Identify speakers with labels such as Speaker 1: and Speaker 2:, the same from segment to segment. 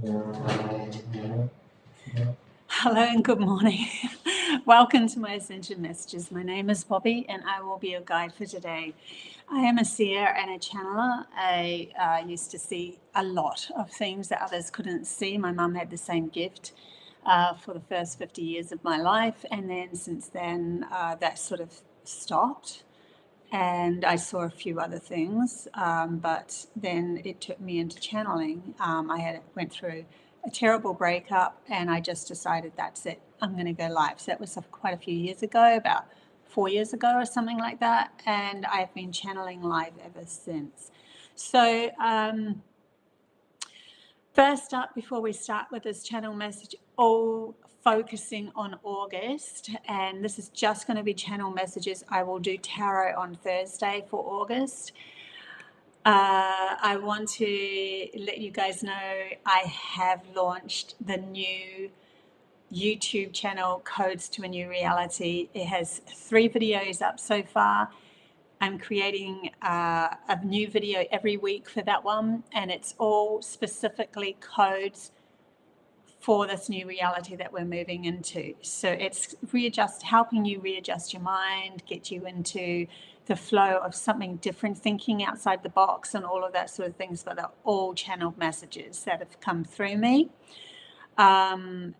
Speaker 1: Hello and good morning. Welcome to my Ascension Messages. My name is Bobbie and I will be your guide for today. I am a seer and a channeler. I used to see a lot of things that others couldn't see. My mum had the same gift for the first 50 years of my life, and then since then that sort of stopped. And I saw a few other things, but then it took me into channeling. I went through a terrible breakup, and I just decided that's it. I'm going to go live. So that was quite a few years ago, about 4 years ago or something like that. And I've been channeling live ever since. So first up, before we start with this channel message, all focusing on August, and this is just going to be channel messages. I will do tarot on Thursday for August. I want to let you guys know I have launched the new YouTube channel, Codes to a New Reality. It has 3 videos up so far. I'm creating a new video every week for that one, and it's all specifically codes for this new reality that we're moving into. So it's helping you readjust your mind, get you into the flow of something different, thinking outside the box and all of that sort of things, but they're all channeled messages that have come through me. And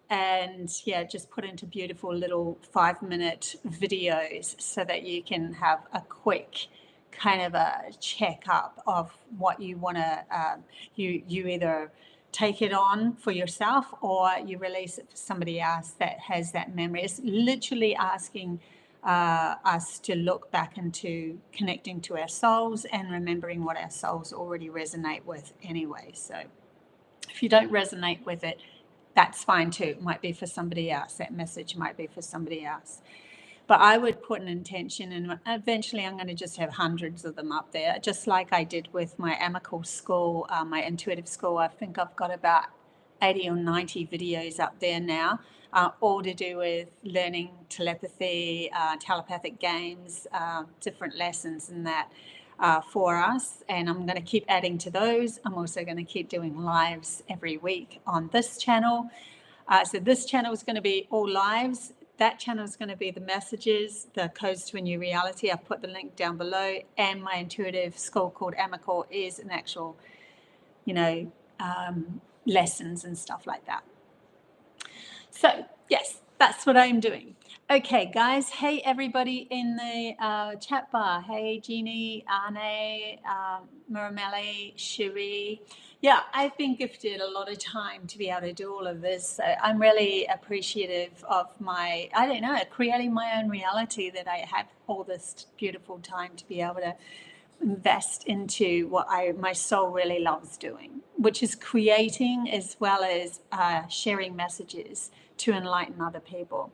Speaker 1: yeah, just put into beautiful little 5-minute videos so that you can have a quick kind of a check-up of what you want to, you either take it on for yourself or you release it for somebody else that has that memory. It's literally asking us to look back into connecting to our souls and remembering what our souls already resonate with anyway. So if you don't resonate with it, that's fine too. It might be for somebody else. That message might be for somebody else. But I would put an intention, and eventually I'm going to just have hundreds of them up there, just like I did with my Amical school, my intuitive school. I think I've got about 80 or 90 videos up there now, all to do with learning telepathy, telepathic games, different lessons in that. For us, and I'm going to keep adding to those. I'm also going to keep doing lives every week on this channel. So this channel is going to be all lives. That channel is going to be the messages, the codes to a new reality. I've put the link down below, and my intuitive school called Amical is an actual, lessons and stuff like that. So yes, that's what I'm doing. Okay, guys. Hey, everybody in the chat bar. Hey, Jeannie, Arne, Murameli, Cherie. Yeah, I've been gifted a lot of time to be able to do all of this. So I'm really appreciative of creating my own reality, that I have all this beautiful time to be able to invest into what my soul really loves doing, which is creating as well as sharing messages to enlighten other people.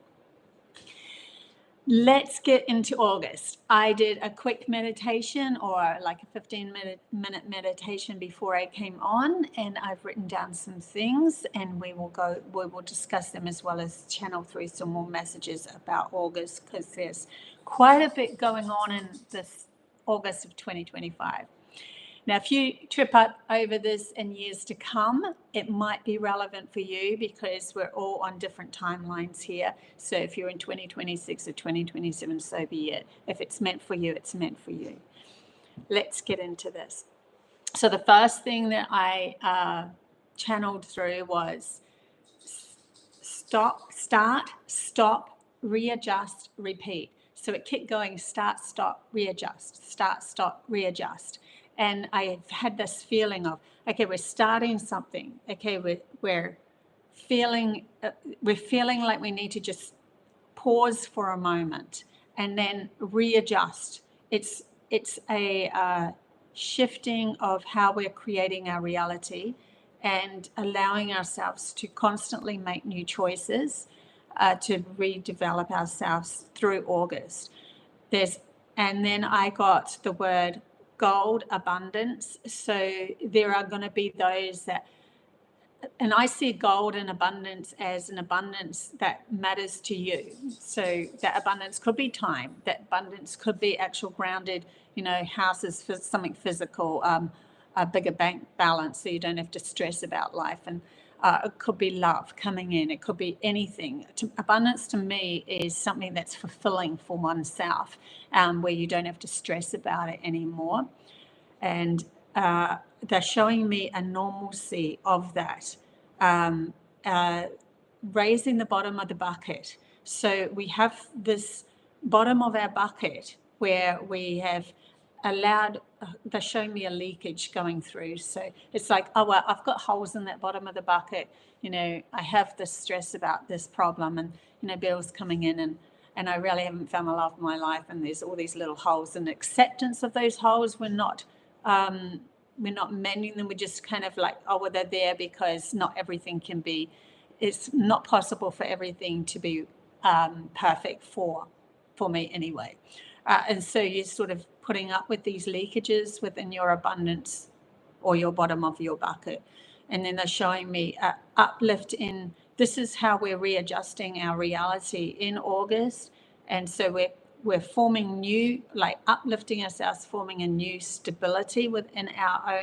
Speaker 1: Let's get into August. I did a quick meditation, or like a 15-minute meditation before I came on, and I've written down some things, and we will discuss them as well as channel through some more messages about August, because there's quite a bit going on in this August of 2025. Now, if you trip up over this in years to come, it might be relevant for you, because we're all on different timelines here. So if you're in 2026 or 2027, so be it. If it's meant for you, it's meant for you. Let's get into this. So the first thing that I channeled through was start, stop, readjust, repeat. So it kept going, start, stop, readjust, start, stop, readjust. And I've had this feeling of, okay, we're starting something. Okay, we're feeling like we need to just pause for a moment and then readjust. It's a shifting of how we're creating our reality and allowing ourselves to constantly make new choices to redevelop ourselves through August. And then I got the word gold, abundance. So there are going to be those that, and I see gold and abundance as an abundance that matters to you. So that abundance could be time, that abundance could be actual grounded, houses for something physical, a bigger bank balance, so you don't have to stress about life. And It could be love coming in. It could be anything. Abundance to me is something that's fulfilling for oneself, where you don't have to stress about it anymore. And they're showing me a normalcy of that, raising the bottom of the bucket. So we have this bottom of our bucket where we have allowed, they're showing me a leakage going through. So it's like, oh, well, I've got holes in that bottom of the bucket. You know, I have this stress about this problem, and, you know, bills coming in, and I really haven't found the love of my life. And there's all these little holes, and acceptance of those holes. We're not mending them. We're just kind of like, oh, well, they're there because not everything can be, it's not possible for everything to be perfect for me anyway. And so you're sort of putting up with these leakages within your abundance or your bottom of your bucket. And then they're showing me uplift in, this is how we're readjusting our reality in August. And so we're forming new, like uplifting ourselves, forming a new stability within our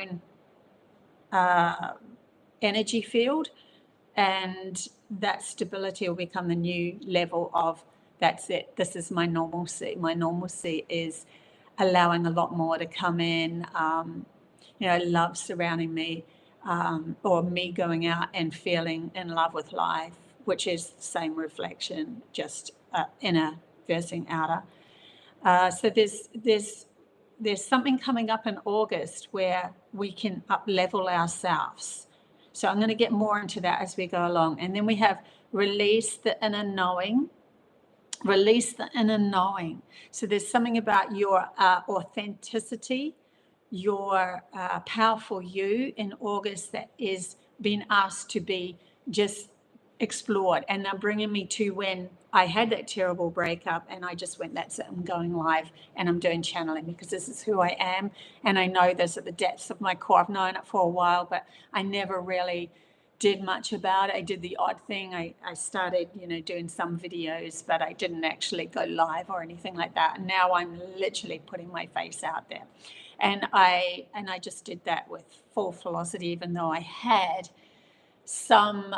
Speaker 1: own energy field. And that stability will become the new level of, that's it, this is my normalcy. My normalcy is allowing a lot more to come in, you know, love surrounding me, or me going out and feeling in love with life, which is the same reflection, just inner versus outer. So there's something coming up in August where we can up level ourselves. So I'm going to get more into that as we go along. And then we have release the inner knowing. Release the inner knowing. So there's something about your authenticity, your powerful you in August that is being asked to be just explored. And they're bringing me to when I had that terrible breakup, and I just went, that's it, I'm going live and I'm doing channeling because this is who I am. And I know this at the depths of my core. I've known it for a while, but I never really did much about it. I did the odd thing. I started, you know, doing some videos, but I didn't actually go live or anything like that. And now I'm literally putting my face out there. And I just did that with full velocity, even though I had some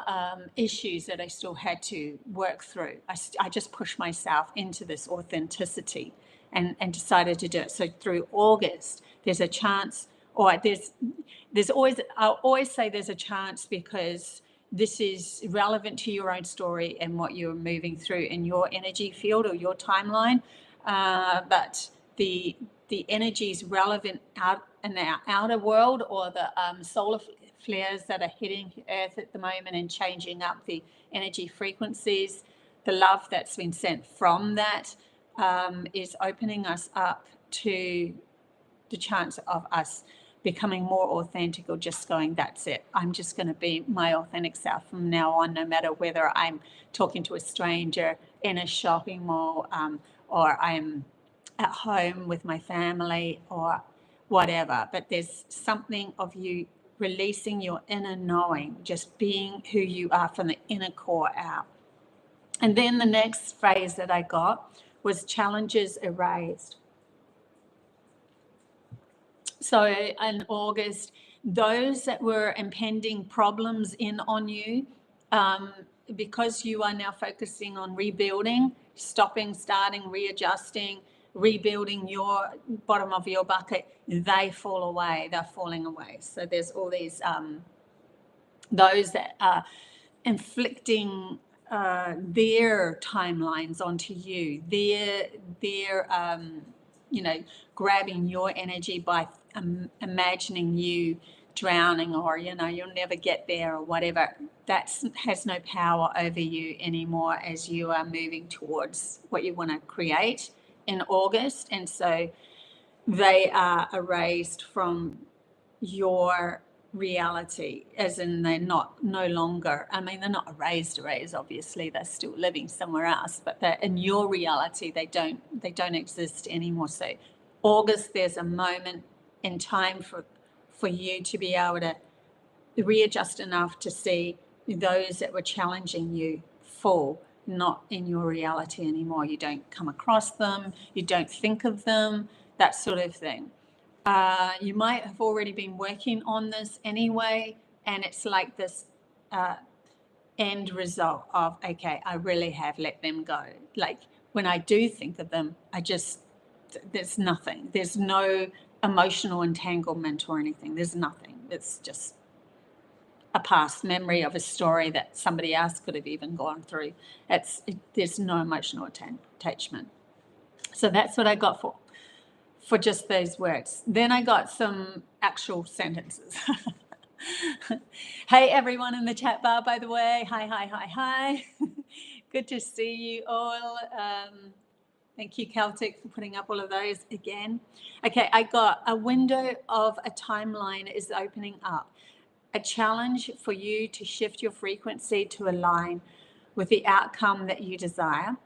Speaker 1: issues that I still had to work through. I just pushed myself into this authenticity and decided to do it. So through August, there's a chance, or there's always, I'll always say there's a chance, because this is relevant to your own story and what you're moving through in your energy field or your timeline. But the energy is relevant out in our outer world, or the solar flares that are hitting Earth at the moment and changing up the energy frequencies. The love that's been sent from that is opening us up to the chance of us becoming more authentic, or just going, that's it, I'm just going to be my authentic self from now on, no matter whether I'm talking to a stranger in a shopping mall, or I'm at home with my family, or whatever. But there's something of you releasing your inner knowing, just being who you are from the inner core out. And then the next phrase that I got was challenges erased. So in August, those that were impending problems in on you, because you are now focusing on rebuilding, stopping, starting, readjusting, rebuilding your bottom of your bucket, they fall away. They're falling away. So there's all these, those that are inflicting their timelines onto you, their you know, grabbing your energy by imagining you drowning, or, you know, you'll never get there, or whatever. That has no power over you anymore as you are moving towards what you want to create in August. And so they are erased from your reality, as in they're no longer, I mean, they're not erased, obviously, they're still living somewhere else, but they're in your reality, they don't exist anymore. So August, there's a moment in time for you to be able to readjust enough to see those that were challenging you fall not in your reality anymore. You don't come across them, you don't think of them, that sort of thing. You might have already been working on this anyway, and it's like this end result of, okay, I really have let them go. Like when I do think of them, there's nothing. There's no emotional entanglement or anything. There's nothing. It's just a past memory of a story that somebody else could have even gone through. There's no emotional attachment. So that's what I got for just those words. Then I got some actual sentences. Hey, everyone in the chat bar, by the way. Hi. Good to see you all. Thank you, Celtic, for putting up all of those again. Okay, I got a window of a timeline is opening up. A challenge for you to shift your frequency to align with the outcome that you desire.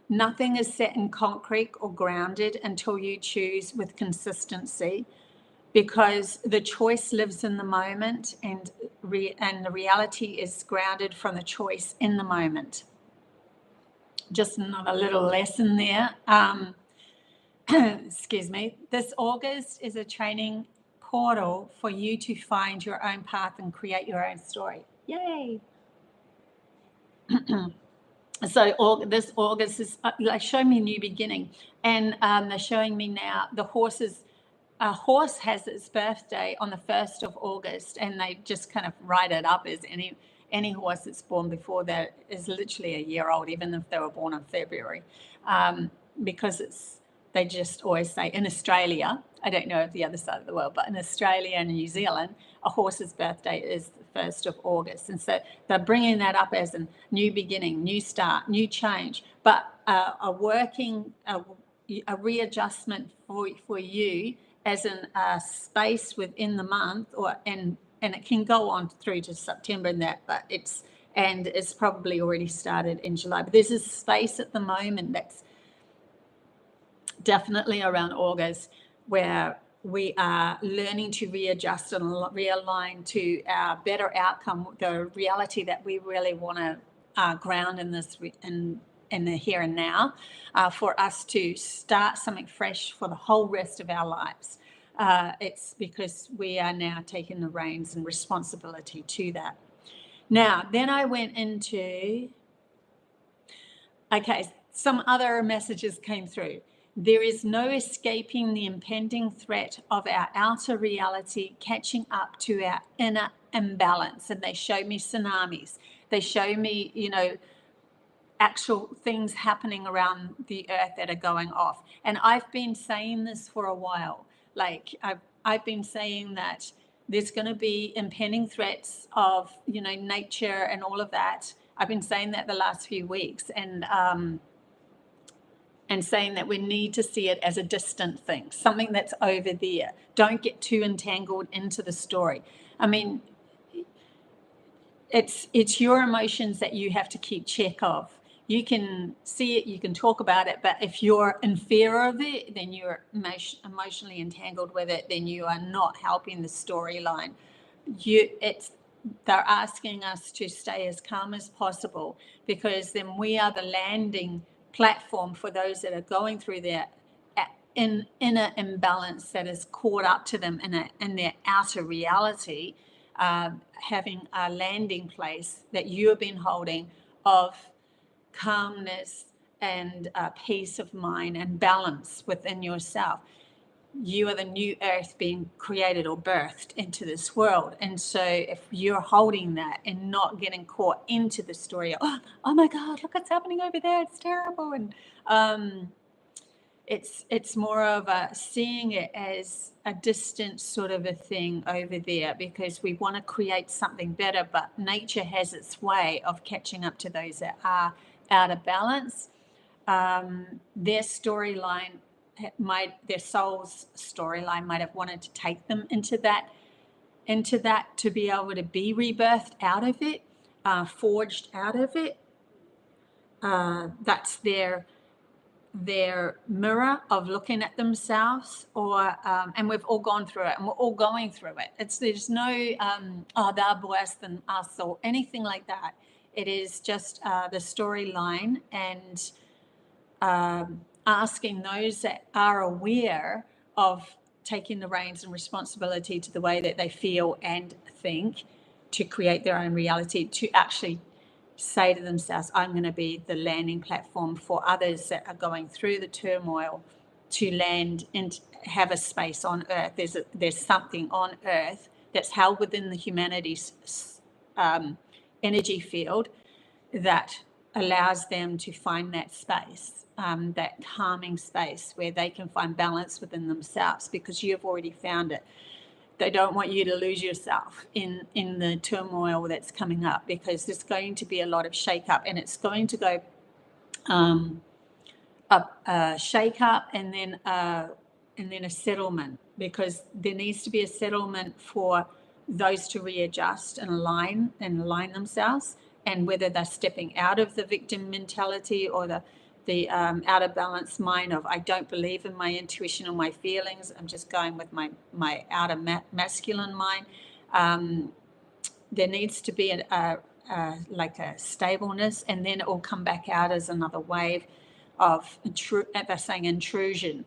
Speaker 1: Nothing is set in concrete or grounded until you choose with consistency, because the choice lives in the moment, and the reality is grounded from the choice in the moment. Just another little lesson there. Excuse me. This August is a training portal for you to find your own path and create your own story. Yay! So this August is like showing me a new beginning, and they're showing me now a horse has its birthday on the 1st of August, and they just kind of write it up as any horse that's born before that is literally a year old, even if they were born in February, because they just always say in Australia, I don't know the other side of the world, but in Australia and New Zealand, a horse's birthday is the 1st of August. And so they're bringing that up as a new beginning, new start, new change, but a readjustment for you as in a space within the month, and it can go on through to September and that, but it's probably already started in July. But there's a space at the moment that's definitely around August where we are learning to readjust and realign to our better outcome, the reality that we really want to ground in this in the here and now, for us to start something fresh for the whole rest of our lives. It's because we are now taking the reins and responsibility to that. Now, then I went into, okay, some other messages came through. There is no escaping the impending threat of our outer reality catching up to our inner imbalance. And they show me tsunamis. They show me, actual things happening around the earth that are going off. And I've been saying this for a while. Like I've been saying that there's going to be impending threats of, nature and all of that. I've been saying that the last few weeks, and saying that we need to see it as a distant thing, something that's over there. Don't get too entangled into the story. I mean, it's your emotions that you have to keep check of. You can see it, you can talk about it, but if you're in fear of it, then you're emotionally entangled with it, then you are not helping the storyline. They're asking us to stay as calm as possible, because then we are the landing platform for those that are going through their inner imbalance that is caught up to them in their outer reality, having a landing place that you have been holding of calmness and peace of mind and balance within yourself. You are the new earth being created or birthed into this world. And so if you're holding that and not getting caught into the story of, oh my God, look what's happening over there, it's terrible. And it's more of a seeing it as a distant sort of a thing over there, because we want to create something better, but nature has its way of catching up to those that are out of balance. Their storyline, their soul's storyline might have wanted to take them into that to be able to be rebirthed out of it, forged out of it. That's their mirror of looking at themselves, or and we've all gone through it, and we're all going through it. There's no they're worse than us or anything like that. It is just the storyline, and asking those that are aware of taking the reins and responsibility to the way that they feel and think, to create their own reality, to actually say to themselves, I'm going to be the landing platform for others that are going through the turmoil to land and have a space on Earth. There's something on Earth that's held within the humanity's energy field that allows them to find that space, that calming space where they can find balance within themselves, because you've already found it. They don't want you to lose yourself in the turmoil that's coming up, because there's going to be a lot of shake up, and it's going to go shake up and then a settlement, because there needs to be a settlement for those to readjust and align themselves, and whether they're stepping out of the victim mentality or the out of balance mind of, I don't believe in my intuition or my feelings, I'm just going with my outer masculine mind. There needs to be like a stableness, and then it will come back out as another wave of, they're saying, intrusion.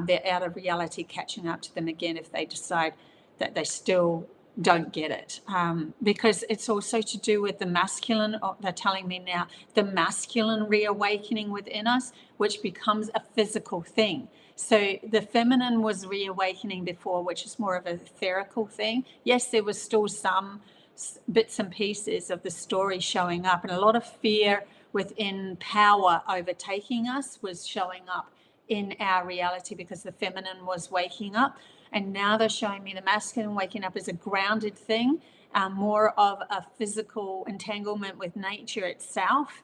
Speaker 1: They're out of reality catching up to them again if they decide that they still don't get it, because it's also to do with the masculine. They're telling me now, the masculine reawakening within us, which becomes a physical thing. So the feminine was reawakening before, which is more of a etherical thing. Yes, there was still some bits and pieces of the story showing up, and a lot of fear within power overtaking us was showing up in our reality, because the feminine was waking up. And now they're showing me the masculine waking up as a grounded thing, more of a physical entanglement with nature itself,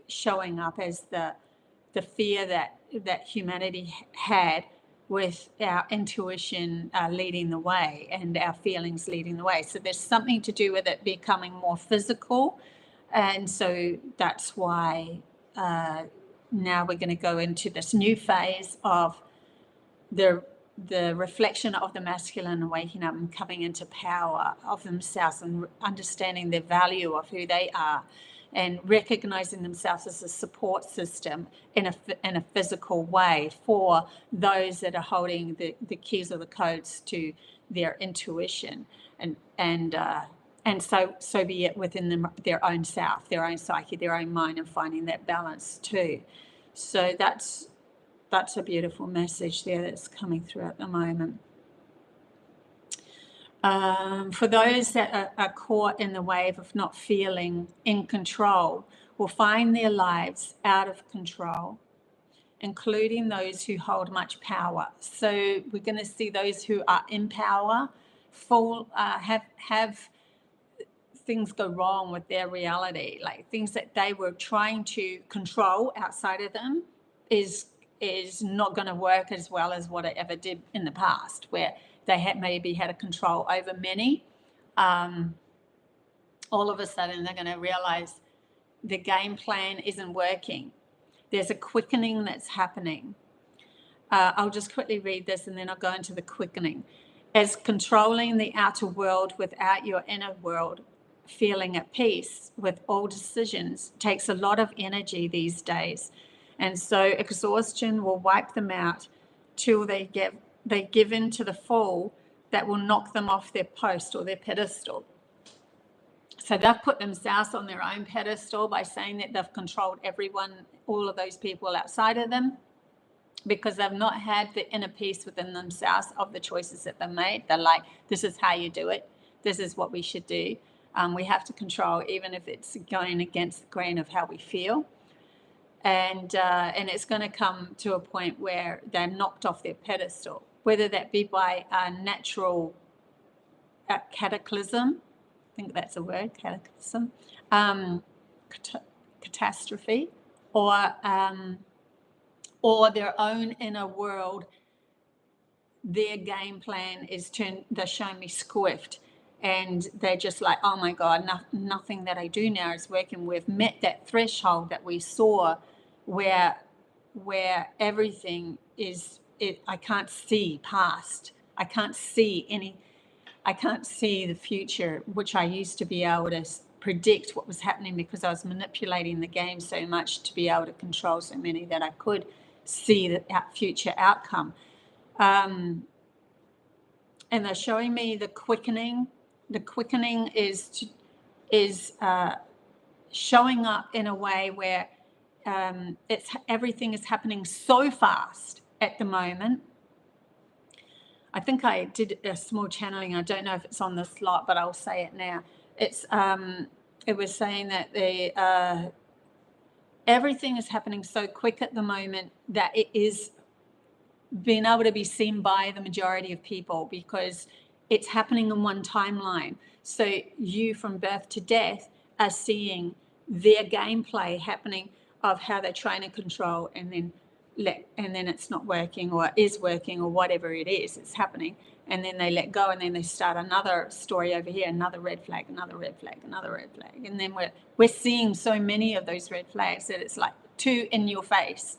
Speaker 1: showing up as the fear that humanity had, with our intuition leading the way and our feelings leading the way. So there's something to do with it becoming more physical. And so that's why now we're going to go into this new phase of the reflection of the masculine waking up and coming into power of themselves, and understanding the value of who they are, and recognizing themselves as a support system in a physical way for those that are holding the keys or the codes to their intuition, and so be it within their own self, their own psyche, their own mind, and finding that balance too. So that's a beautiful message there that's coming through at the moment. For those that are caught in the wave of not feeling in control, will find their lives out of control, including those who hold much power. So we're going to see those who are in power have things go wrong with their reality, like things that they were trying to control outside of them is not going to work as well as what it ever did in the past, where they maybe had a control over many. All of a sudden they're going to realize the game plan isn't working. There's a quickening that's happening. I'll just quickly read this and then I'll go into the quickening. As controlling the outer world without your inner world feeling at peace with all decisions takes a lot of energy these days. And so exhaustion will wipe them out till they give in to the fall that will knock them off their post or their pedestal. So they've put themselves on their own pedestal by saying that they've controlled everyone, all of those people outside of them, because they've not had the inner peace within themselves of the choices that they made. They're like, this is how you do it. This is what we should do. We have to control, even if it's going against the grain of how we feel. And it's going to come to a point where they're knocked off their pedestal, whether that be by a natural cataclysm. I think that's a word, cataclysm, catastrophe, or their own inner world. Their game plan is they're showing me squiffed, and they're just like, oh my God, nothing that I do now is working. We've met that threshold that we saw where everything is, I can't see past. I can't see the future, which I used to be able to predict what was happening, because I was manipulating the game so much to be able to control so many that I could see the future outcome. And they're showing me the quickening the quickening is showing up in a way where everything is happening so fast at the moment. I think I did a small channeling. I don't know if it's on the slot, but I'll say it now. It was saying that everything is happening so quick at the moment that it is being able to be seen by the majority of people, because it's happening in one timeline. So you, from birth to death, are seeing their gameplay happening of how they're trying to control, and then it's not working, or is working, or whatever it is, it's happening, and then they let go, and then they start another story over here, another red flag, another red flag, another red flag, and then we're seeing so many of those red flags that it's like two in your face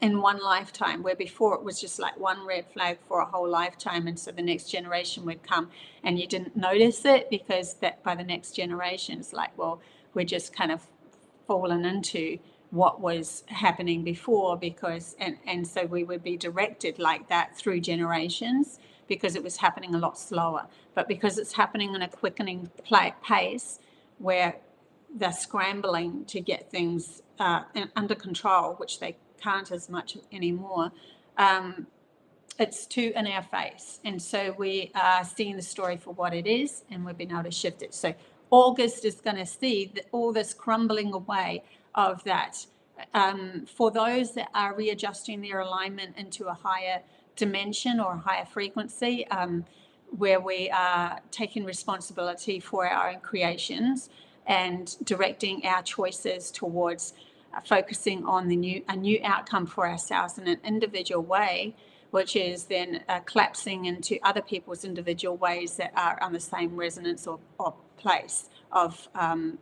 Speaker 1: in one lifetime, where before it was just like one red flag for a whole lifetime, and so the next generation would come and you didn't notice it, because that by the next generation it's like, well, we're just kind of fallen into what was happening before, because and so we would be directed like that through generations, because it was happening a lot slower. But because it's happening in a quickening pace, where they're scrambling to get things under control, which they can't as much anymore, it's too in our face, and so we are seeing the story for what it is, and we've been able to shift it. So August is going to see all this crumbling away of that, for those that are readjusting their alignment into a higher dimension or a higher frequency, where we are taking responsibility for our own creations and directing our choices towards focusing on a new outcome for ourselves in an individual way, which is then collapsing into other people's individual ways that are on the same resonance or place of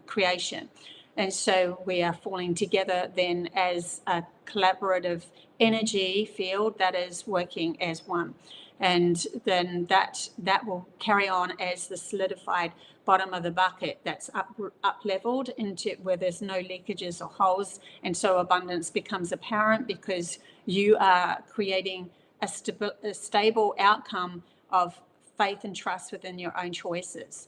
Speaker 1: creation. And so we are falling together then as a collaborative energy field that is working as one. And then that will carry on as the solidified bottom of the bucket that's up leveled into where there's no leakages or holes. And so abundance becomes apparent, because you are creating a stable outcome of faith and trust within your own choices.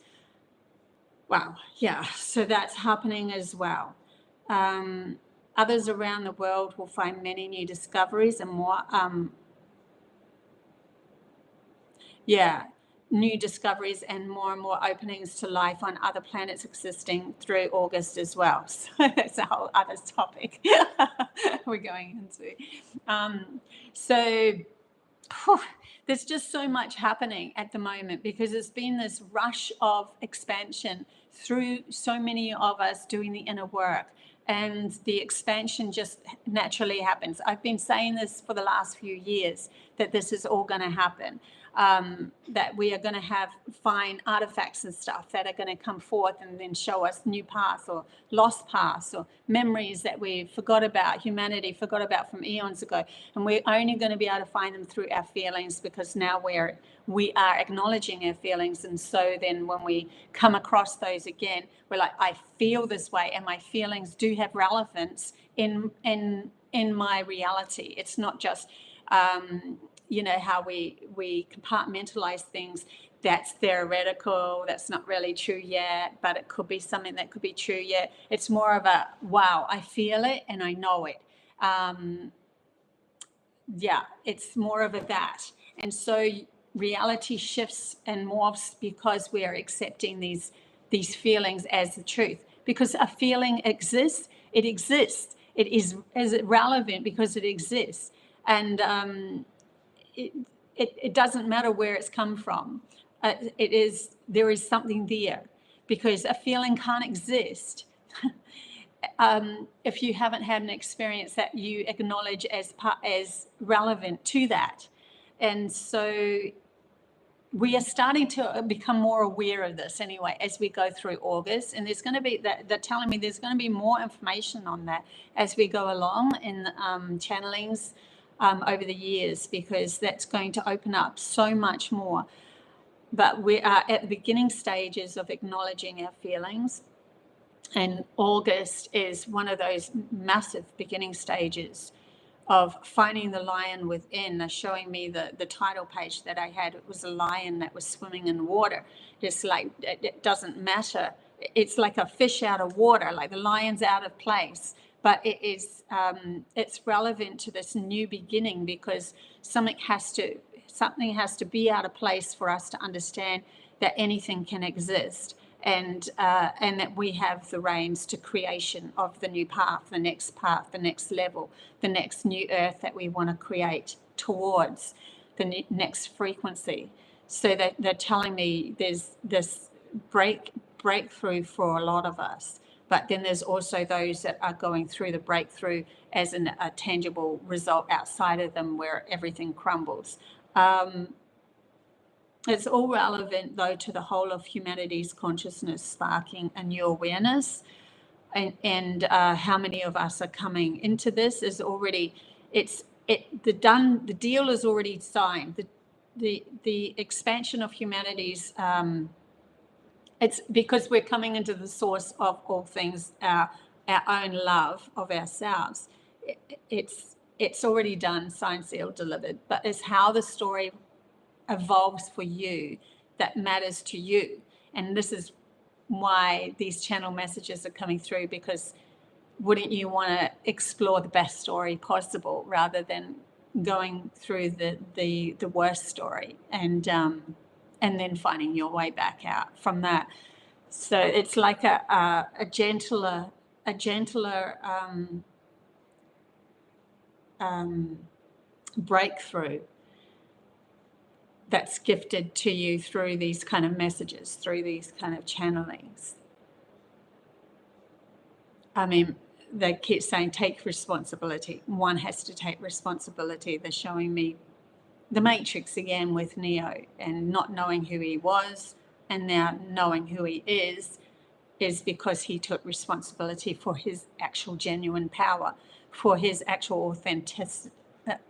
Speaker 1: Wow, yeah, so that's happening as well. Others around the world will find many new discoveries and more, new discoveries and more openings to life on other planets existing through August as well. So that's a whole other topic we're going into. There's just so much happening at the moment, because it's been this rush of expansion through so many of us doing the inner work, and the expansion just naturally happens. I've been saying this for the last few years, that this is all going to happen. That we are going to find artifacts and stuff that are going to come forth and then show us new paths or lost paths or memories that we forgot about, humanity forgot about from eons ago. And we're only going to be able to find them through our feelings, because now we are acknowledging our feelings. And so then when we come across those again, we're like, I feel this way, and my feelings do have relevance in my reality. It's not just how we compartmentalize things. That's theoretical, that's not really true yet, but it could be something that could be true yet. It's more of a, wow, I feel it and I know it. It's more of that. And so reality shifts and morphs, because we are accepting these feelings as the truth. Because a feeling exists, it exists. It is relevant because it exists. And it doesn't matter where it's come from. There is something there, because a feeling can't exist if you haven't had an experience that you acknowledge as relevant to that. And so we are starting to become more aware of this anyway as we go through August, and there's going to be they're telling me there's going to be more information on that as we go along in channelings over the years, because that's going to open up so much more. But we are at the beginning stages of acknowledging our feelings, and August is one of those massive beginning stages of finding the lion within. They're showing me the title page that I had. It was a lion that was swimming in water. Just like, it doesn't matter. It's like a fish out of water, like the lion's out of place. But it is, it's relevant to this new beginning, because something has to be out of place for us to understand that anything can exist, and that we have the reins to creation of the new path, the next level, the next new earth that we want to create towards, the next frequency. So that they're telling me there's this breakthrough for a lot of us, but then there's also those that are going through the breakthrough as a tangible result outside of them, where everything crumbles. It's all relevant, though, to the whole of humanity's consciousness sparking a new awareness. And how many of us are coming into this is already, the deal is already signed. The expansion of humanity's, it's because we're coming into the source of all things, our own love of ourselves. It's already done, signed, sealed, delivered. But it's how the story evolves for you that matters to you. And this is why these channel messages are coming through, because wouldn't you want to explore the best story possible rather than going through the worst story, and then finding your way back out from that. So it's like a gentler breakthrough that's gifted to you through these kind of messages, through these kind of channelings. I mean, they keep saying, take responsibility. One has to take responsibility. They're showing me the Matrix again with Neo, and not knowing who he was and now knowing who he is because he took responsibility for his actual genuine power, for his actual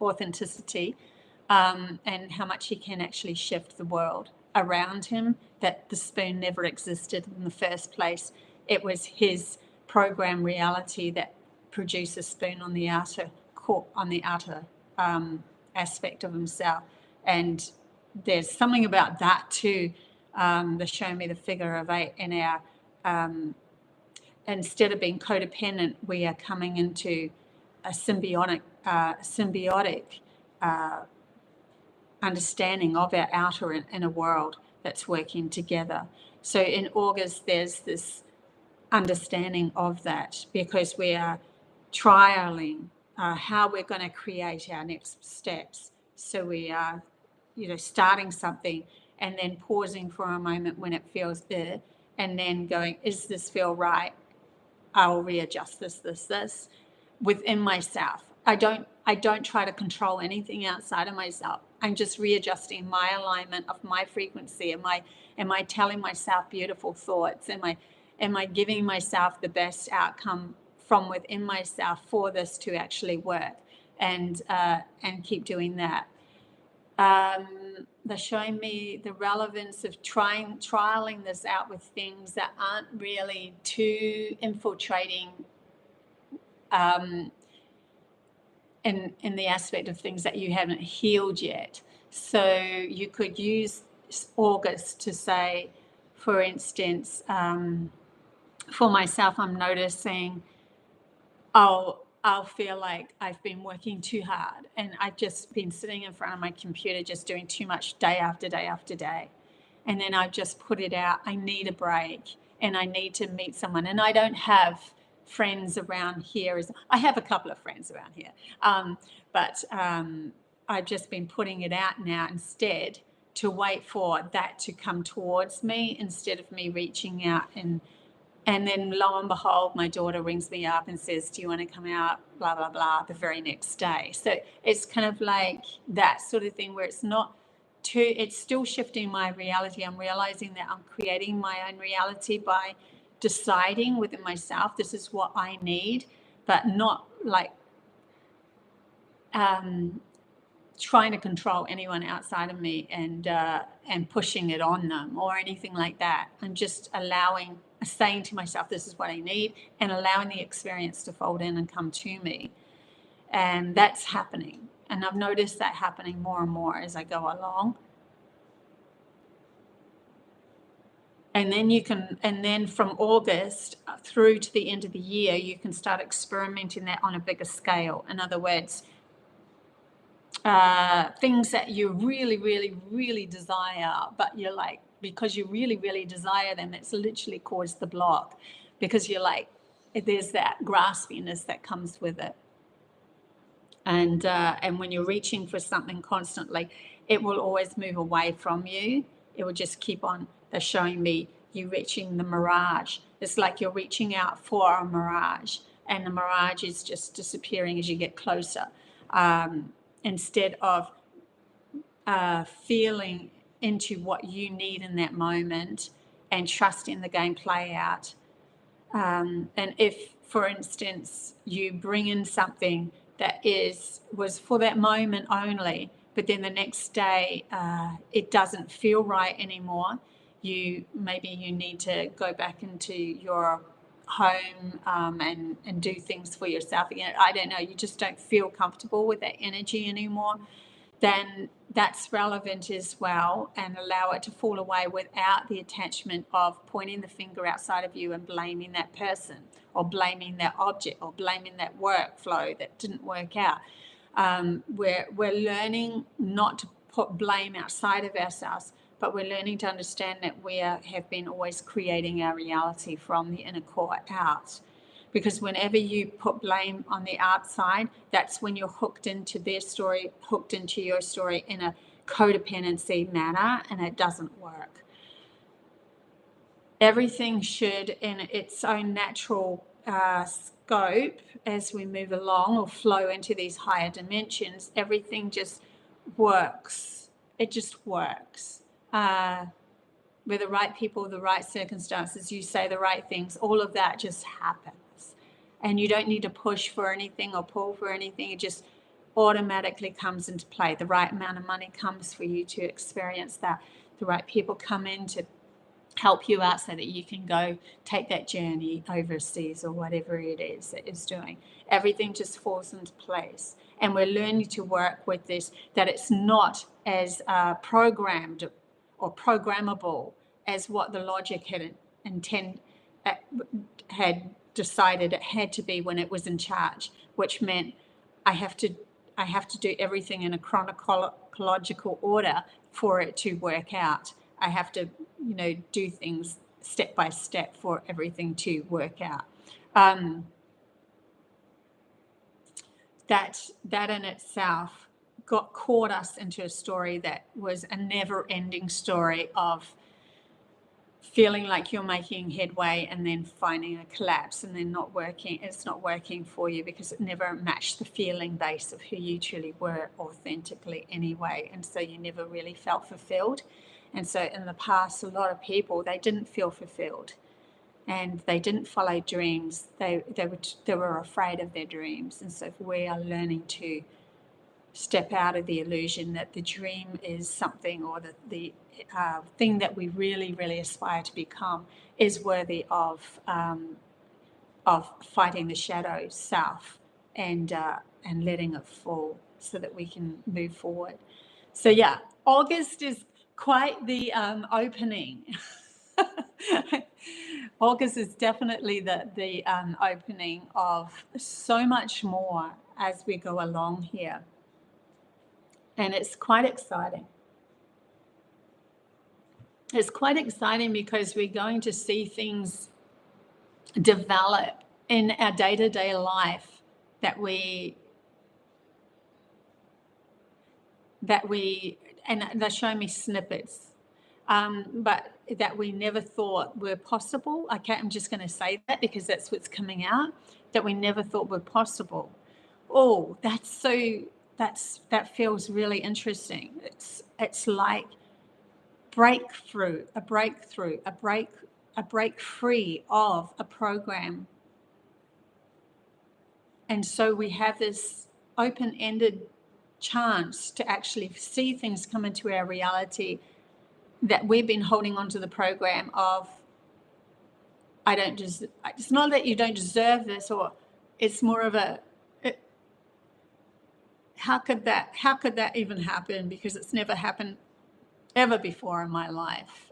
Speaker 1: authenticity, and how much he can actually shift the world around him, that the spoon never existed in the first place. It was his program reality that produced a spoon on the outer aspect of himself. And there's something about that too. They're showing me the figure of 8 in our, instead of being codependent, we are coming into a symbiotic understanding of our outer and inner world that's working together. So in August, there's this understanding of that, because we are trialing how we're going to create our next steps. So we are, starting something and then pausing for a moment when it feels there, and then going, is this feel right? I'll readjust this within myself. I don't try to control anything outside of myself. I'm just readjusting my alignment of my frequency. Am I telling myself beautiful thoughts? Am I giving myself the best outcome from within myself for this to actually work? And keep doing that. They're showing me the relevance of trialing this out with things that aren't really too infiltrating in the aspect of things that you haven't healed yet. So you could use August to say, for instance, for myself, I'm noticing I'll feel like I've been working too hard, and I've just been sitting in front of my computer just doing too much day after day after day. And then I've just put it out. I need a break, and I need to meet someone. And I don't have friends around here. I have a couple of friends around here, but I've just been putting it out now instead, to wait for that to come towards me instead of me reaching out. And then lo and behold, my daughter rings me up and says, do you want to come out, blah, blah, blah, the very next day. So it's kind of like that sort of thing, where it's not too, it's still shifting my reality. I'm realizing that I'm creating my own reality by deciding within myself, this is what I need, but not like trying to control anyone outside of me and pushing it on them or anything like that. I'm just saying to myself, this is what I need, and allowing the experience to fold in and come to me. And that's happening. And I've noticed that happening more and more as I go along. And then from August through to the end of the year, you can start experimenting that on a bigger scale. In other words, things that you really, really, really desire, but you're like, because you really, really desire them, it's literally caused the block, because you're like, there's that graspiness that comes with it. And when you're reaching for something constantly, it will always move away from you. It will just keep on. They're showing me you reaching the mirage. It's like you're reaching out for a mirage, and the mirage is just disappearing as you get closer. Instead of feeling into what you need in that moment and trusting the game play out. And if, for instance, you bring in something that was for that moment only, but then the next day it doesn't feel right anymore, maybe you need to go back into your home and do things for yourself again. I don't know, you just don't feel comfortable with that energy anymore, then that's relevant as well, and allow it to fall away without the attachment of pointing the finger outside of you and blaming that person or blaming that object or blaming that workflow that didn't work out. We're learning not to put blame outside of ourselves, but we're learning to understand that we have been always creating our reality from the inner core out. Because whenever you put blame on the outside, that's when you're hooked into their story, hooked into your story in a codependency manner, and it doesn't work. Everything should, in its own natural scope, as we move along or flow into these higher dimensions, everything just works. It just works. With the right people, the right circumstances, you say the right things, all of that just happens. And you don't need to push for anything or pull for anything. It just automatically comes into play. The right amount of money comes for you to experience that. The right people come in to help you out so that you can go take that journey overseas or whatever it is that is doing. Everything just falls into place. And we're learning to work with this, that it's not as programmed or programmable as what the logic had decided it had to be when it was in charge, which meant I have to do everything in a chronological order for it to work out. I have to, do things step by step for everything to work out. That in itself caught us into a story that was a never-ending story of feeling like you're making headway and then finding a collapse and then not working. It's not working for you because it never matched the feeling base of who you truly were authentically anyway. And so you never really felt fulfilled. And so in the past, a lot of people, they didn't feel fulfilled and they didn't follow dreams. They were afraid of their dreams. And so if we are learning to step out of the illusion that the dream is something, or the thing that we really, really aspire to become is worthy of fighting the shadow self and letting it fall so that we can move forward. So yeah, August is quite the opening. August is definitely the opening of so much more as we go along here. And it's quite exciting. It's quite exciting because we're going to see things develop in our day-to-day life that we and they're showing me snippets, but that we never thought were possible. I'm just going to say that because that's what's coming out, that we never thought were possible. Oh, that feels really interesting. It's like break free of a program. And so we have this open-ended chance to actually see things come into our reality that we've been holding on to the program of, it's not that you don't deserve this, or it's more of how could that even happen? Because it's never happened ever before in my life.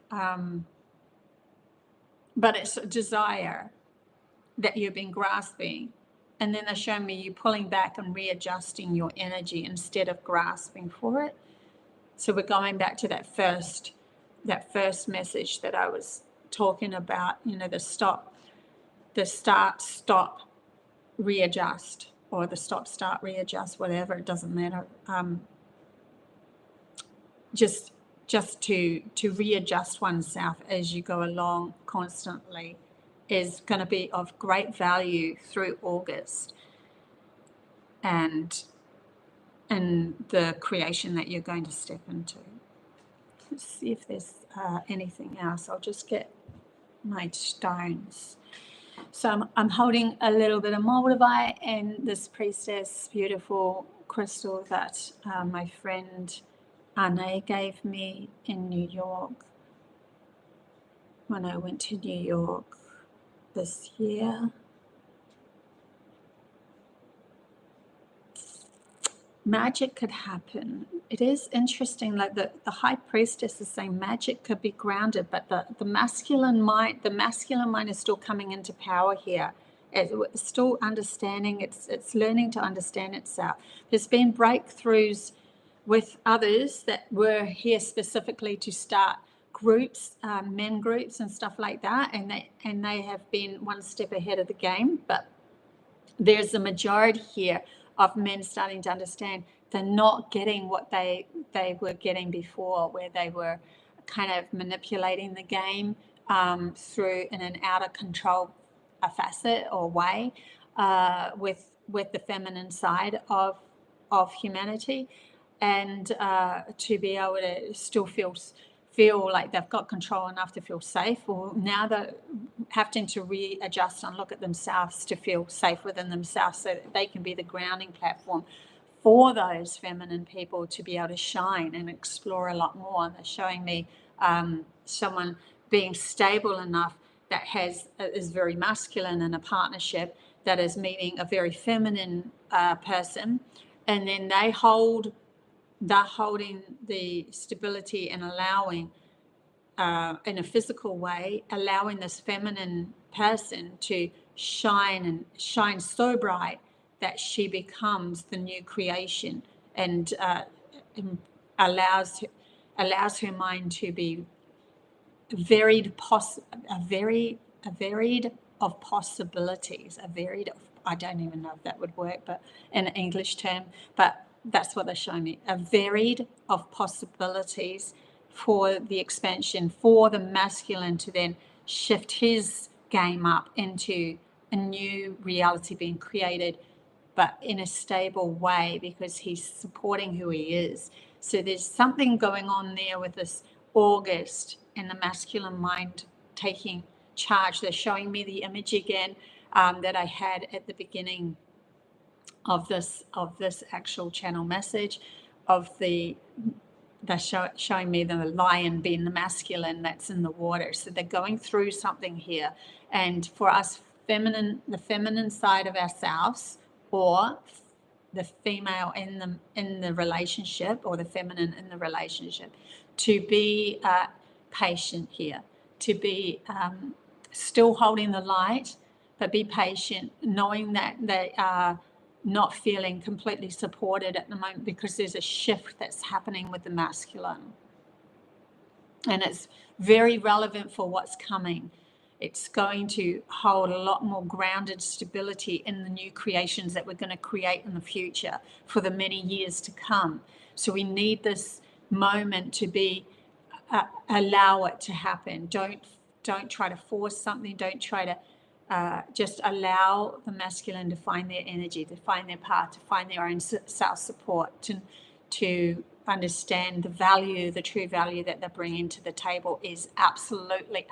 Speaker 1: But it's a desire that you've been grasping. And then they're showing me you pulling back and readjusting your energy instead of grasping for it. So we're going back to that first message that I was talking about, the start, stop, readjust, or the stop, start, readjust, whatever, it doesn't matter. Just to readjust oneself as you go along constantly is going to be of great value through August and the creation that you're going to step into. Let's see if there's anything else. I'll just get my stones. So I'm holding a little bit of moldavite and this priestess beautiful crystal that my friend Anne gave me in New York when I went to New York this year. Magic could happen. It is interesting, like the high priestess is saying magic could be grounded, but the masculine mind is still coming into power here. It's still understanding, it's learning to understand itself. There's been breakthroughs with others that were here specifically to start groups, men groups and stuff like that, and they have been one step ahead of the game. But there's a majority here of men starting to understand they're not getting what they were getting before, where they were kind of manipulating the game through in an out of control facet or way with the feminine side of humanity, and to be able to still feel like they've got control enough to feel safe. Well, now they're having to readjust and look at themselves to feel safe within themselves so that they can be the grounding platform for those feminine people to be able to shine and explore a lot more. And they're showing me someone being stable enough that is very masculine in a partnership that is meeting a very feminine person, and then they're holding the stability and allowing in a physical way, allowing this feminine person to shine so bright that she becomes the new creation, and allows her mind to be varied of possibilities, I don't even know if that would work, but in an English term, but that's what they're showing me, a varied of possibilities for the expansion, for the masculine to then shift his game up into a new reality being created, but in a stable way, because he's supporting who he is. So there's something going on there with this August and the masculine mind taking charge. They're showing me the image again that I had at the beginning of this actual channel message of they're showing me the lion being the masculine that's in the water. So they're going through something here. And for us the feminine side of ourselves, or the female in the relationship, or the feminine in the relationship, to be patient here, to be still holding the light, but be patient, knowing that they are not feeling completely supported at the moment, because there's a shift that's happening with the masculine. And it's very relevant for what's coming. It's going to hold a lot more grounded stability in the new creations that we're going to create in the future for the many years to come. So we need this moment to be, allow it to happen. Don't try to force something. Don't try to just allow the masculine to find their energy, to find their path, to find their own self-support, to understand the value, the true value that they're bringing to the table is absolutely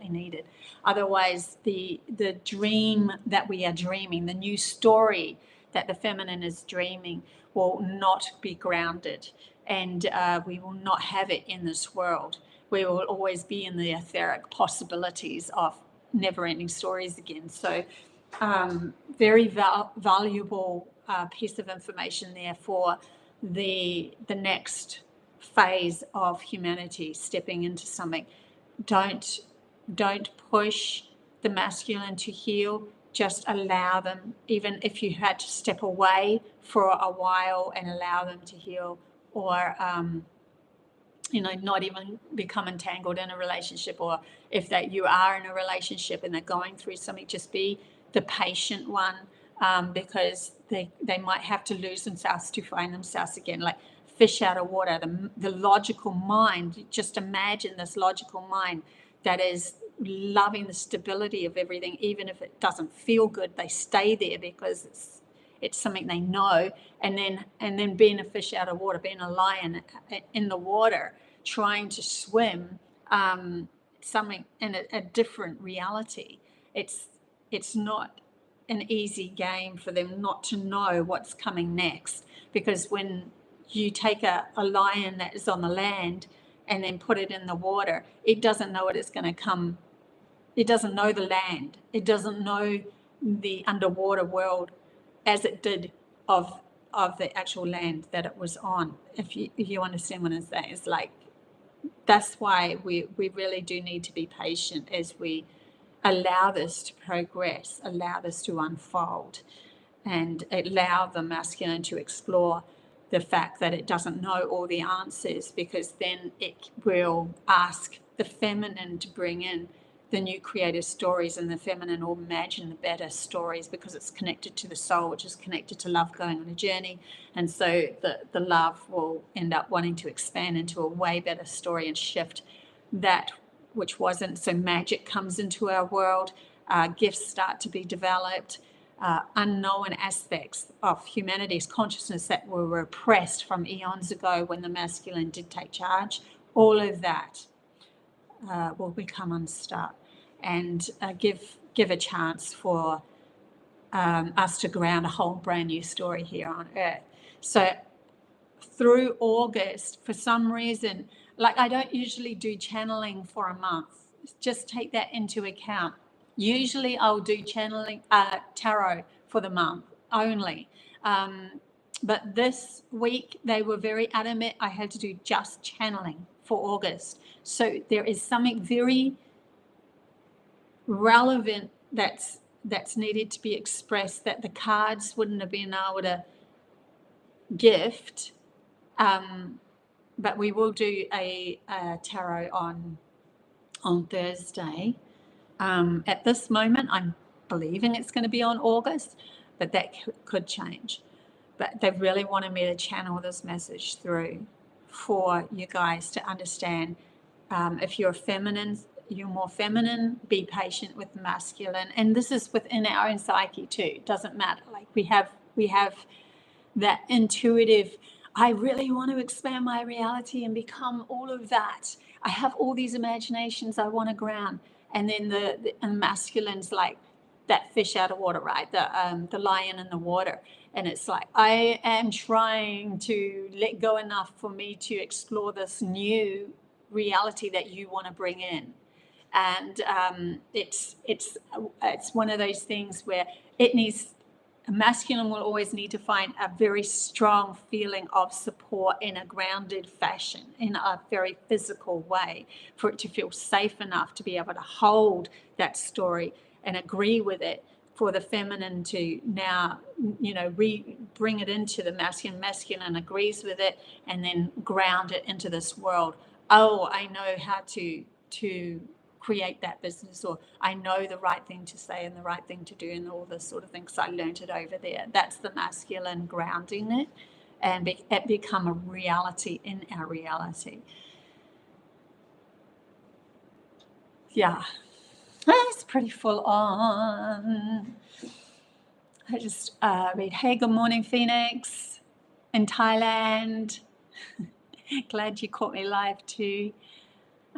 Speaker 1: needed. Otherwise, the dream that we are dreaming, the new story that the feminine is dreaming, will not be grounded, and we will not have it in this world. We will always be in the etheric possibilities of never-ending stories again. So very valuable piece of information there for the next phase of humanity stepping into something. Don't push the masculine to heal. Just allow them, even if you had to step away for a while and allow them to heal, or not even become entangled in a relationship, or if that you are in a relationship and they're going through something, just be the patient one, because they might have to lose themselves to find themselves again, like fish out of water. The logical mind, just imagine this logical mind that is loving the stability of everything, even if it doesn't feel good, they stay there because it's something they know. And then being a fish out of water, being a lion in the water, trying to swim something in a different reality. It's not an easy game for them not to know what's coming next, because when you take a lion that is on the land and then put it in the water, it doesn't know what it's going to come. It doesn't know the land. It doesn't know the underwater world as it did of the actual land that it was on. If you understand what I'm saying, it's like, that's why we really do need to be patient as we allow this to progress, allow this to unfold, and allow the masculine to explore the fact that it doesn't know all the answers, because then it will ask the feminine to bring in the new creative stories, and the feminine will imagine the better stories because it's connected to the soul, which is connected to love going on a journey. And so the love will end up wanting to expand into a way better story and shift that which wasn't. So magic comes into our world, gifts start to be developed, unknown aspects of humanity's consciousness that were repressed from eons ago when the masculine did take charge, all of that will become unstuck, and give a chance for us to ground a whole brand new story here on Earth. So through August, for some reason, like, I don't usually do channeling for a month. Just take that into account. Usually I'll do channeling, tarot for the month only. But this week they were very adamant I had to do just channeling for August. So there is something very relevant that's needed to be expressed that the cards wouldn't have been able to gift. But we will do a tarot on Thursday. At this moment, I'm believing it's going to be on August, but that could change. But they really wanted me to channel this message through for you guys to understand. If you're feminine, you're more feminine, be patient with the masculine. And this is within our own psyche too. It doesn't matter. Like, we have that intuitive, I really want to expand my reality and become all of that. I have all these imaginations I want to ground. And then the masculine's like that fish out of water, right? The lion in the water. And it's like, I am trying to let go enough for me to explore this new reality that you want to bring in. And it's one of those things where a masculine will always need to find a very strong feeling of support in a grounded fashion, in a very physical way, for it to feel safe enough to be able to hold that story and agree with it, for the feminine to now, bring it into the masculine. Masculine agrees with it and then ground it into this world. Oh, I know how to create that business, or I know the right thing to say and the right thing to do and all this sort of thing, because I learned it over there. That's the masculine grounding it, and it become a reality in our reality. Yeah, that's pretty full on. I just read, hey, good morning, Phoenix in Thailand. Glad you caught me live too.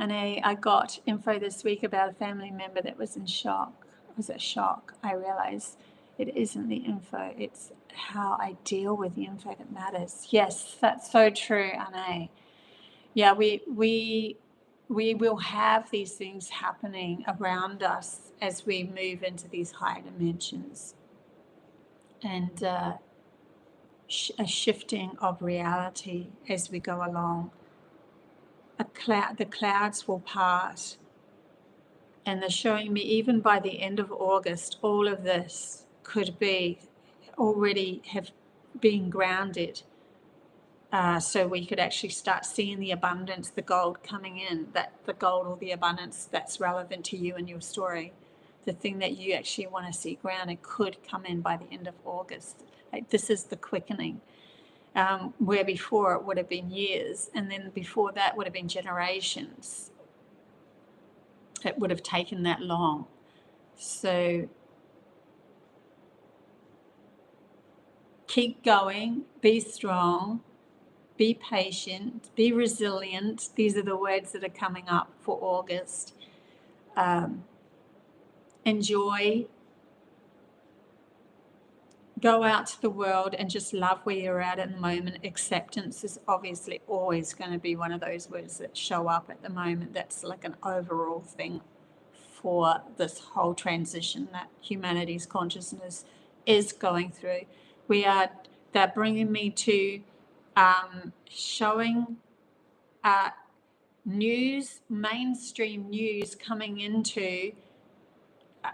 Speaker 1: And I got info this week about a family member that was in shock. It was a shock. I realized it isn't the info, it's how I deal with the info that matters. Yes, that's so true, Anne. Yeah, we will have these things happening around us as we move into these higher dimensions. And a shifting of reality as we go along. The clouds will part, and they're showing me even by the end of August, all of this could be already have been grounded. So we could actually start seeing the abundance, the gold coming in, that the gold or the abundance that's relevant to you and your story. The thing that you actually want to see grounded could come in by the end of August. Like, this is the quickening. Where before it would have been years, and then before that would have been generations. It would have taken that long. So keep going, be strong, be patient, be resilient. These are the words that are coming up for August. Enjoy. Go out to the world and just love where you're at the moment. Acceptance is obviously always going to be one of those words that show up at the moment. That's like an overall thing for this whole transition that humanity's consciousness is going through. They're bringing me to showing news, mainstream news coming into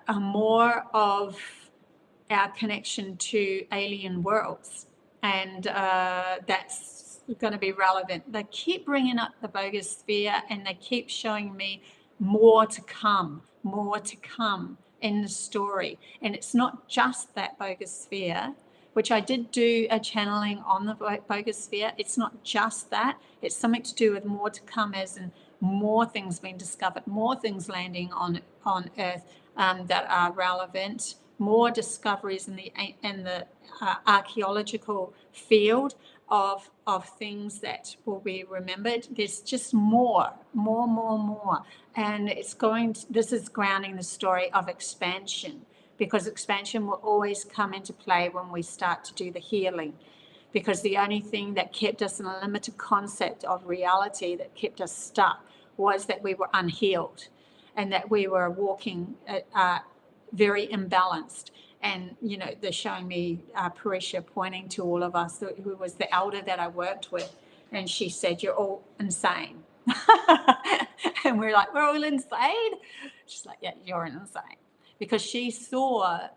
Speaker 1: a more of our connection to alien worlds, and that's going to be relevant. They keep bringing up the bogosphere, and they keep showing me more to come in the story. And it's not just that bogosphere, which I did do a channeling on the bogosphere. It's not just that. It's something to do with more to come, as in more things being discovered, more things landing on Earth that are relevant, more discoveries in the archaeological field of things that will be remembered. There's just more, and this is grounding the story of expansion, because expansion will always come into play when we start to do the healing. Because the only thing that kept us in a limited concept of reality, that kept us stuck, was that we were unhealed, and that we were walking very imbalanced. And, you know, they're showing me Parisha pointing to all of us, who was the elder that I worked with. And she said, "You're all insane." And we're like, "We're all insane?" She's like, "Yeah, you're insane." Because she saw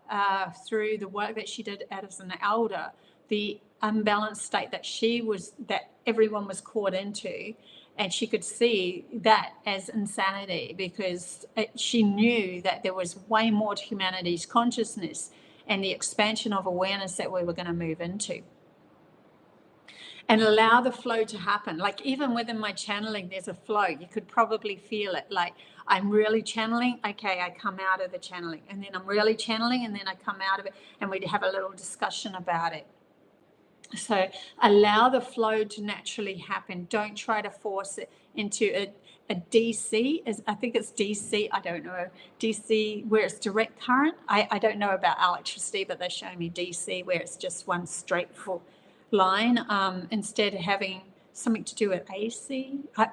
Speaker 1: through the work that she did as an elder, the unbalanced state that everyone was caught into. And she could see that as insanity, because she knew that there was way more to humanity's consciousness and the expansion of awareness that we were going to move into. And allow the flow to happen. Like, even within my channeling, there's a flow. You could probably feel it. Like, I'm really channeling. Okay, I come out of the channeling. And then I'm really channeling, and then I come out of it. And we'd have a little discussion about it. So allow the flow to naturally happen. Don't try to force it into a DC. I think it's DC. I don't know. DC where it's direct current. I don't know about electricity, but they're showing me DC where it's just one straight full line, instead of having something to do with AC. I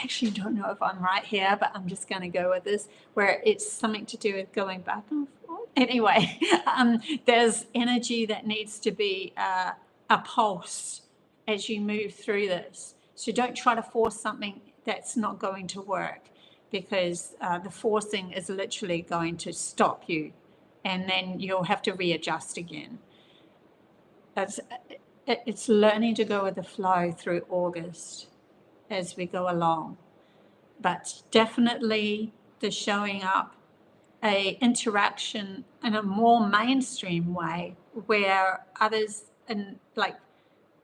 Speaker 1: actually don't know if I'm right here, but I'm just going to go with this, where it's something to do with going back and forth. Anyway, there's energy that needs to be a pulse as you move through this. So don't try to force something that's not going to work, because the forcing is literally going to stop you, and then you'll have to readjust again. It's learning to go with the flow through August as we go along. But definitely the showing up a interaction in a more mainstream way, where others in like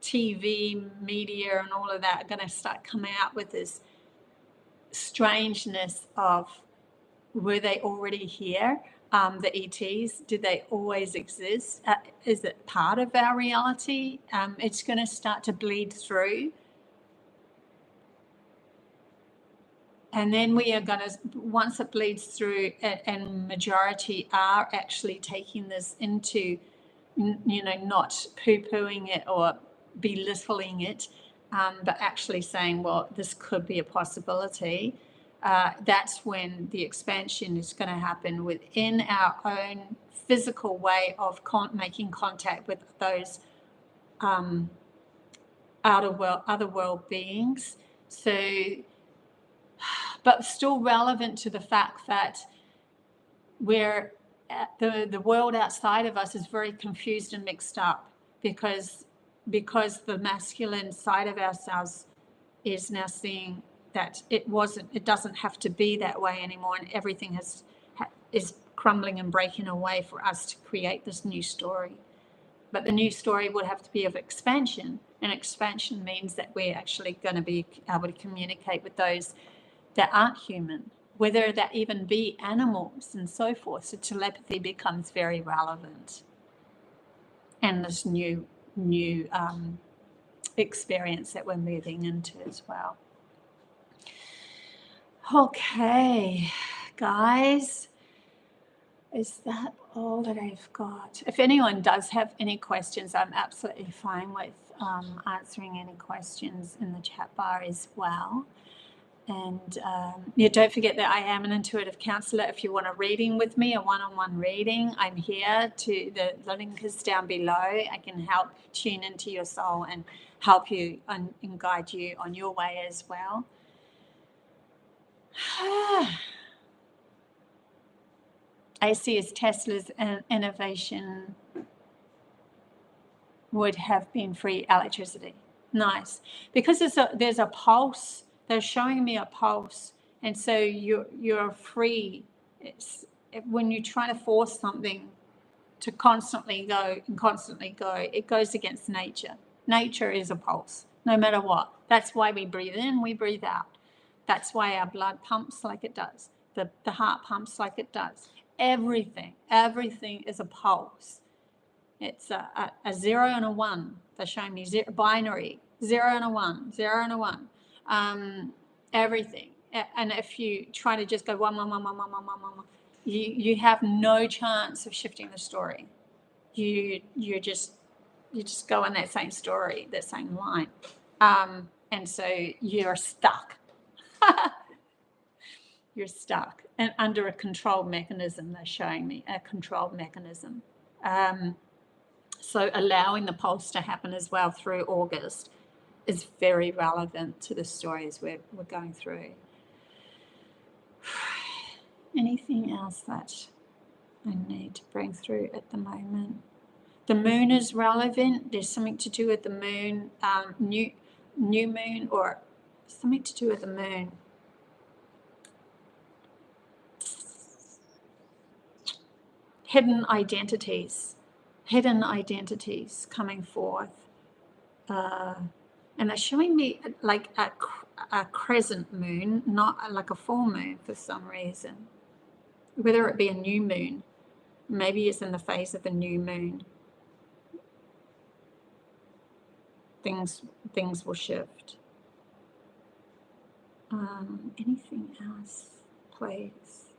Speaker 1: TV, media, and all of that are going to start coming out with this strangeness of, were they already here? The ETs, did they always exist? Is it part of our reality? It's going to start to bleed through. And then we are going to, once it bleeds through, and majority are actually taking this into, you know, not poo-pooing it or belittling it, but actually saying, well, this could be a possibility. That's when the expansion is going to happen within our own physical way of making contact with those other world beings. So, but still relevant to the fact that we're the world outside of us is very confused and mixed up because the masculine side of ourselves is now seeing that it doesn't have to be that way anymore, and everything is crumbling and breaking away for us to create this new story. But the new story would have to be of expansion, and expansion means that we're actually going to be able to communicate with those that aren't human, whether that even be animals and so forth. So telepathy becomes very relevant, and this new experience that we're moving into as well. Okay, guys, is that all that I've got? If anyone does have any questions, I'm absolutely fine with answering any questions in the chat bar as well. And yeah, don't forget that I am an intuitive counselor. If you want a reading with me, a one-on-one reading, I'm here. The link is down below. I can help tune into your soul and help you and guide you on your way as well. I see as Tesla's innovation would have been free electricity. Nice. Because there's a pulse. They're showing me a pulse. And so you're free. When you try to force something to constantly go and constantly go, it goes against nature. Nature is a pulse, no matter what. That's why we breathe in, we breathe out. That's why our blood pumps like it does. The heart pumps like it does. Everything is a pulse. It's a 0 and a 1. They're showing me binary, 0 and a 1, 0 and a 1. Everything. And if you try to just go 1, 1, 1, 1, 1, 1, 1, 1, you have no chance of shifting the story. You just go in that same story, that same line. And so you're stuck. You're stuck and under a control mechanism. They're showing me a control mechanism. So allowing the pulse to happen as well through August is very relevant to the stories we're going through. Anything else that I need to bring through at the moment? The moon is relevant. There's something to do with the moon, new moon, or something to do with the moon. Hidden identities coming forth. And they're showing me like a crescent moon, not like a full moon for some reason. Whether it be a new moon, maybe it's in the phase of a new moon. Things will shift. Anything else, please?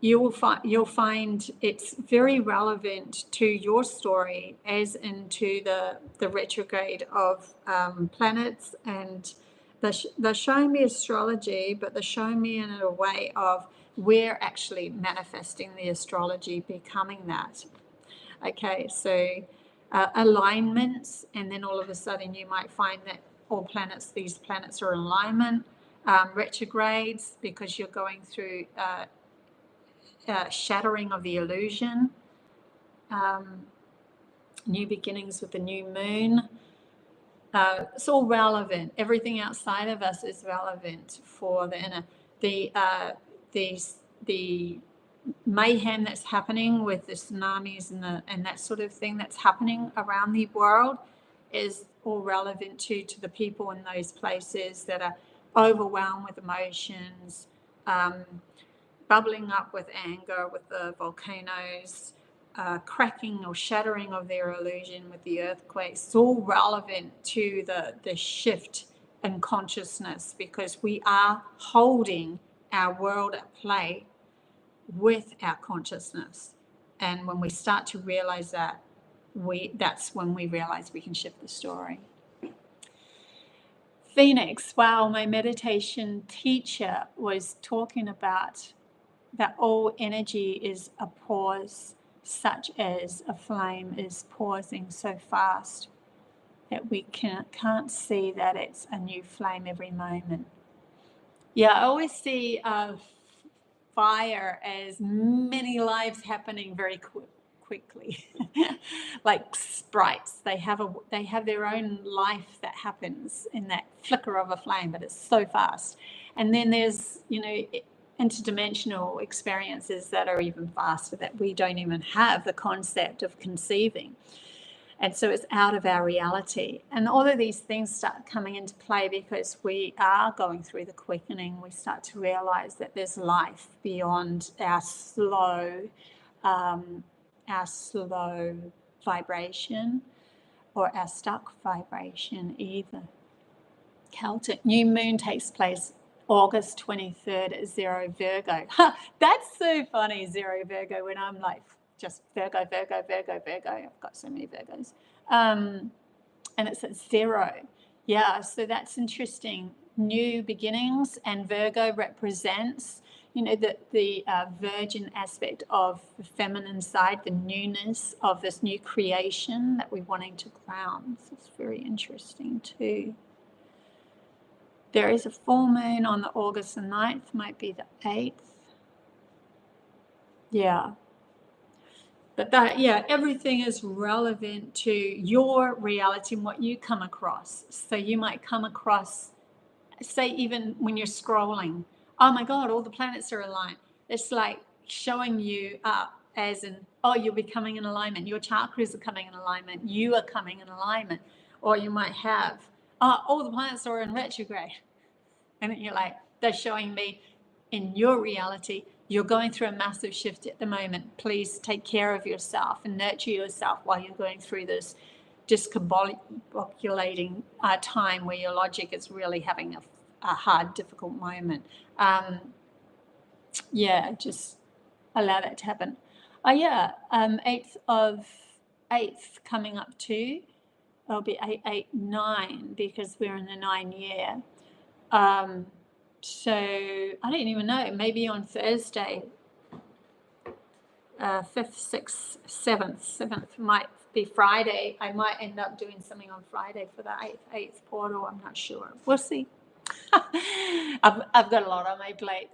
Speaker 1: You'll find it's very relevant to your story, as into the retrograde of planets, and they're showing me astrology, but they're showing me in a way of we're actually manifesting the astrology becoming that. Okay, so alignments, and then all of a sudden you might find that these planets are in alignment. Retrogrades, because you're going through shattering of the illusion. New beginnings with the new moon. It's all relevant. Everything outside of us is relevant for the inner. The mayhem that's happening with the tsunamis and that sort of thing that's happening around the world is all relevant to the people in those places that are overwhelmed with emotions, bubbling up with anger with the volcanoes, cracking or shattering of their illusion with the earthquakes. It's all relevant to the shift in consciousness, because we are holding our world at play with our consciousness. And when we start to realize that, that's when we realize we can shift the story. Phoenix, wow, my meditation teacher was talking about that all energy is a pause, such as a flame is pausing so fast that we can't see that it's a new flame every moment. Yeah, I always see fire as many lives happening very quickly. Like sprites, they have their own life that happens in that flicker of a flame, but it's so fast. And then there's, you know, interdimensional experiences that are even faster, that we don't even have the concept of conceiving. And so it's out of our reality. And all of these things start coming into play because we are going through the quickening. We start to realize that there's life beyond our slow vibration, or our stuck vibration either. Celtic new moon takes place August 23rd at 0 Virgo. That's so funny, 0 Virgo, when I'm like just Virgo. I've got so many Virgos. And it's at 0. Yeah, so that's interesting. New beginnings, and Virgo represents, you know, the virgin aspect of the feminine side, the newness of this new creation that we're wanting to ground. So it's very interesting too. There is a full moon on the August the 9th, might be the 8th. Yeah. But that, yeah, everything is relevant to your reality and what you come across. So you might come across, say, even when you're scrolling, oh my God, all the planets are aligned. It's like showing you up as in, oh, you're becoming in alignment. Your chakras are coming in alignment. You are coming in alignment. Or you might have, oh, all the planets are in retrograde. And you're like, they're showing me in your reality, you're going through a massive shift at the moment. Please take care of yourself and nurture yourself while you're going through this discombobulating time where your logic is really having a hard, difficult moment. Yeah, just allow that to happen. Oh yeah, 8th coming up too. It'll be 889 because we're in the 9 year. So I don't even know, maybe on Thursday, 5th, 6th, 7th might be Friday. I might end up doing something on Friday for the 8th portal. I'm not sure. We'll see. I've got a lot on my plate,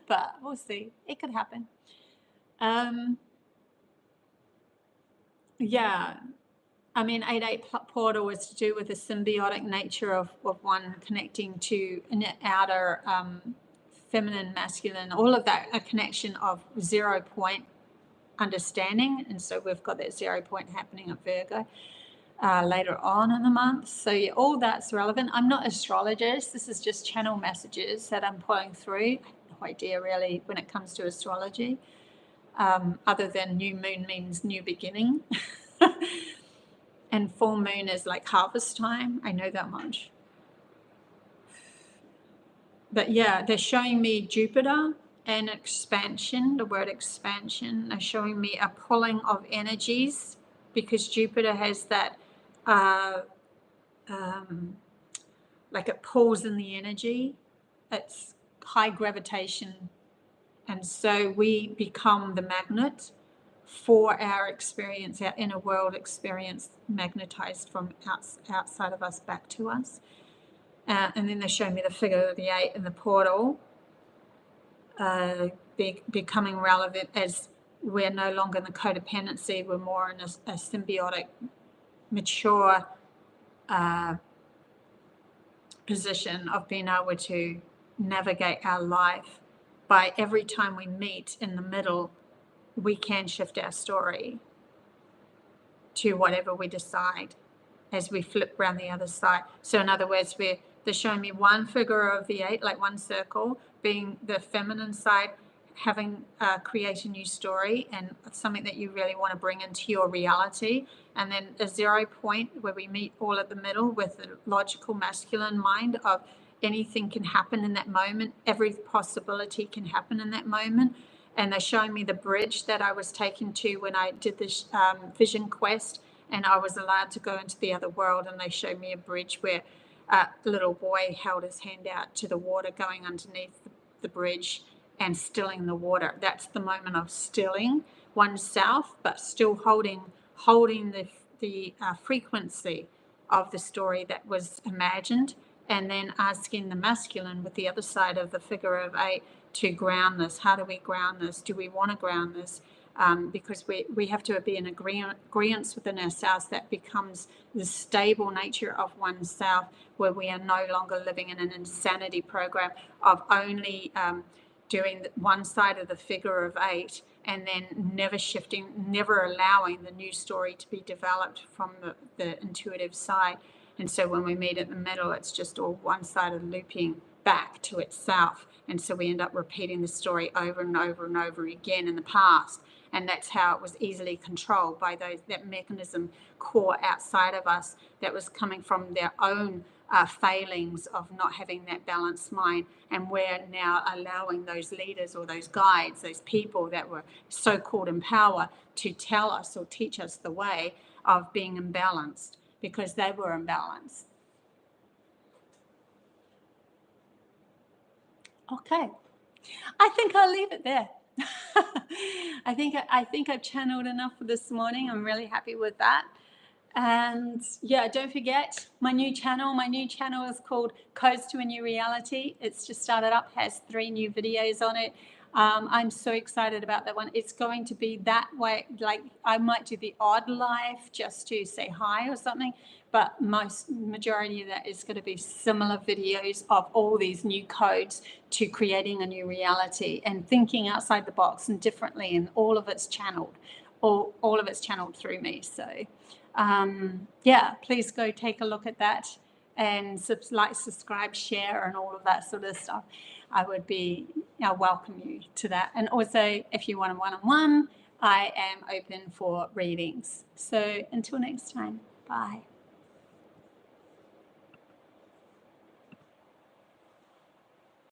Speaker 1: but we'll see. It could happen. Yeah. I mean, 8/8 portal was to do with the symbiotic nature of one connecting to an outer feminine, masculine, all of that, a connection of 0 point understanding. And so we've got that 0 point happening at Virgo later on in the month. So yeah, all that's relevant. I'm not an astrologist. This is just channel messages that I'm pulling through. I have no idea really when it comes to astrology, other than new moon means new beginning. And full moon is like harvest time. I know that much. But yeah, they're showing me Jupiter and expansion, the word expansion. They're showing me a pulling of energies because Jupiter has that, like it pulls in the energy. It's high gravitation. And so we become the magnet for our experience, our inner world experience, magnetized from outside of us back to us. And then they show me the figure of the 8 in the portal becoming relevant as we're no longer in the codependency, we're more in a symbiotic, mature position of being able to navigate our life. By every time we meet in the middle, we can shift our story to whatever we decide as we flip around the other side. So in other words, they're showing me one figure of the 8, like one circle, being the feminine side, having create a new story and something that you really want to bring into your reality. And then a 0 point where we meet all at the middle with the logical masculine mind of anything can happen in that moment. Every possibility can happen in that moment. And they're showing me the bridge that I was taken to when I did this vision quest, and I was allowed to go into the other world. And they showed me a bridge where a little boy held his hand out to the water going underneath the bridge and stilling the water. That's the moment of stilling, oneself, but still holding the frequency of the story that was imagined, and then asking the masculine with the other side of the figure of 8 to ground this. How do we ground this? Do we want to ground this? Because we have to be in agreement within ourselves that becomes the stable nature of oneself, where we are no longer living in an insanity program of only doing one side of the figure of 8 and then never shifting, never allowing the new story to be developed from the intuitive side. And so when we meet at the middle, it's just all one-sided looping back to itself. And so we end up repeating the story over and over and over again in the past. And that's how it was easily controlled by that mechanism core outside of us that was coming from their own failings of not having that balanced mind. And we're now allowing those leaders or those guides, those people that were so-called in power, to tell us or teach us the way of being imbalanced, because they were imbalanced. Okay, I think I'll leave it there. I think I've channeled enough for this morning. I'm really happy with that. And yeah, don't forget my new channel. My new channel is called Codes to a New Reality. It's just started up, has 3 new videos on it. I'm so excited about that one. It's going to be that way. Like, I might do the odd live just to say hi or something, but majority of that is going to be similar videos of all these new codes to creating a new reality and thinking outside the box and differently, and all of it's channeled, all of it's channeled through me. So yeah, please go take a look at that and like, subscribe, share, and all of that sort of stuff. I welcome you to that. And also, if you want a one-on-one, I am open for readings. So until next time, bye.